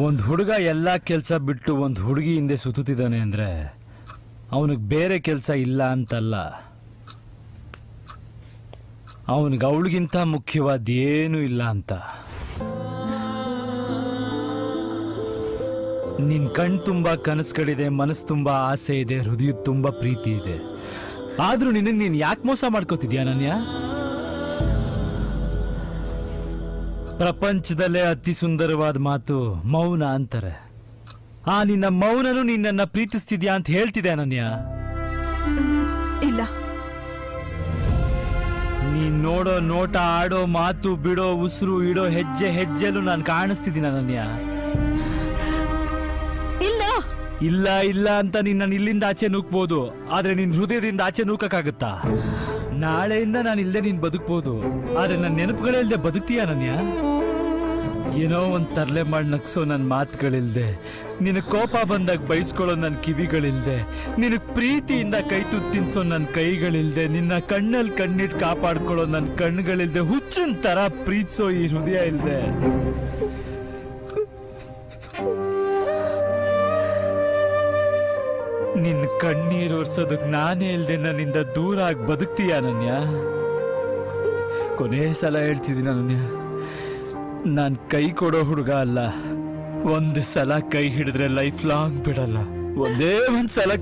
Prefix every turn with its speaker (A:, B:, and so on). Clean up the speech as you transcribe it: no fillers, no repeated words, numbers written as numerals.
A: ಒಂದು ಹುಡುಗ ಎಲ್ಲ ಕೆಲಸ ಬಿಟ್ಟು ಒಂದು ಹುಡುಗಿ ಹಿಂದೆ ಸುತ್ತುತ್ತಿದ್ದಾನೆ ಅಂದರೆ ಅವನಿಗೆ ಬೇರೆ ಕೆಲಸ ಇಲ್ಲ ಅಂತಲ್ಲ, ಅವನಿಗೆ ಅವಳಿಗಿಂತ ಮುಖ್ಯವಾದ ಏನೂ ಇಲ್ಲ ಅಂತ. ನಿನ್ನ ಕಣ್ ತುಂಬ ಕನಸುಗಳಿದೆ, ಮನಸ್ಸು ತುಂಬ ಆಸೆ ಇದೆ, ಹೃದಯ ತುಂಬ ಪ್ರೀತಿ ಇದೆ. ಆದರೂ ನೀನು ಯಾಕೆ ಮೋಸ ಮಾಡ್ಕೋತಿದ್ಯಾ ಅನನ್ಯ? ಪ್ರಪಂಚದಲ್ಲೇ ಅತಿ ಸುಂದರವಾದ ಮಾತು ಮೌನ ಅಂತಾರೆ. ಆ ನಿನ್ನ ಮೌನನು ನಿನ್ನನ್ನ ಪ್ರೀತಿಸ್ತಿದ್ಯಾ ಅಂತ ಹೇಳ್ತಿದೆ ಅನನ್ಯ.
B: ಇಲ್ಲ,
A: ನೀನ್ ನೋಡೋ ನೋಟ, ಆಡೋ ಮಾತು, ಬಿಡೋ ಉಸಿರು, ಇಡೋ ಹೆಜ್ಜೆ ಹೆಜ್ಜೆಲು ನಾನು ಕಾಣಿಸ್ತಿದ್ದೀನಿ ಅನನ್ಯ.
B: ಇಲ್ಲ
A: ಇಲ್ಲ ಇಲ್ಲ ಅಂತ ನಿನ್ನ ಇಲ್ಲಿಂದ ಆಚೆ ನೂಕ್ಬೋದು, ಆದ್ರೆ ನಿನ್ ಹೃದಯದಿಂದ ಆಚೆ ನೂಕಕ್ಕಾಗತ್ತಾ? ನಾಳೆಯಿಂದ ನಾನು ಇಲ್ಲದೆ ನೀನ್ ಬದುಕ್ಬೋದು, ಆದ್ರೆ ನನ್ನ ನೆನಪುಗಳೇ ಇಲ್ಲದೆ ಬದುಕ್ತೀಯ ಅನನ್ಯ? ಏನೋ ಒಂದ್ ತರ್ಲೆ ಮಾಡಿ ನಗ್ಸೋ ನನ್ನ ಮಾತುಗಳಿಲ್ದೆ, ನಿನ್ನ ಕೋಪ ಬಂದಾಗ ಬಯಸ್ಕೊಳ್ಳೋ ನನ್ನ ಕಿವಿಗಳಿಲ್ದೆ, ನಿನ್ನ ಪ್ರೀತಿಯಿಂದ ಕೈ ತುತ್ತು ತಿನ್ಸೋ ನನ್ನ ಕೈಗಳಿಲ್ದೆ, ನಿನ್ನ ಕಣ್ಣಲ್ಲಿ ಕಣ್ಣಿಟ್ಟು ಕಾಪಾಡ್ಕೊಳ್ಳೋ ನನ್ನ ಕಣ್ಣುಗಳಿಲ್ದೆ, ಹುಚ್ಚಿನ ತರ ಪ್ರೀತಿಸೋ ಈ ಹೃದಯ ಇಲ್ದೆ, ನಿನ್ನ ಕಣ್ಣೀರು ಒರ್ಸೋದಕ್ ನಾನೇ ಇಲ್ದೆ ನನ್ನಿಂದ ದೂರ ಆಗಿ ಬದುಕ್ತೀಯ ಅನನ್ಯ? ಕೊನೆ ಸಲ ಹೇಳ್ತಿದ್ದೀನಿ ಅನನ್ಯ, ನಾನ್ ಕೈ ಕೊಡೋ ಹುಡುಗ ಅಲ್ಲ. ಒಂದು ಸಲ ಕೈ ಹಿಡಿದ್ರೆ ಲೈಫ್ ಲಾಂಗ್ ಬಿಡಲ್ಲ. ಒಂದೇ ಒಂದ್ ಸಲ